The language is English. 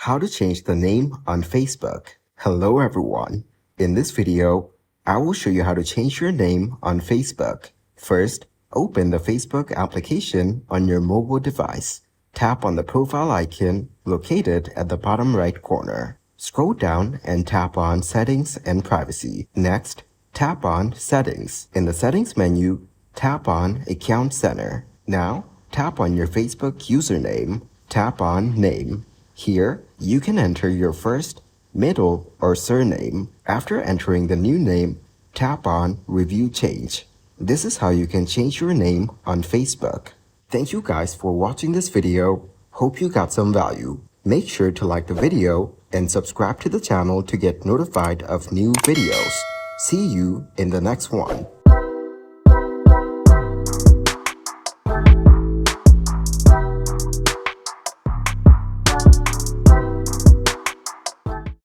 How to change the name on Facebook. Hello everyone. In this video, I will show you how to change your name on Facebook. First, open the Facebook application on your mobile device. Tap on the profile icon located at the bottom right corner. Scroll down and tap on Settings and Privacy. Next, tap on Settings. In the Settings menu, tap on Account Center. Now, tap on your Facebook username. Tap on Name. Here, you can enter your first, middle, or surname. After entering the new name, tap on Review Change. This is how you can change your name on Facebook. Thank you guys for watching this video. Hope you got some value. Make sure to like the video and subscribe to the channel to get notified of new videos. See you in the next one.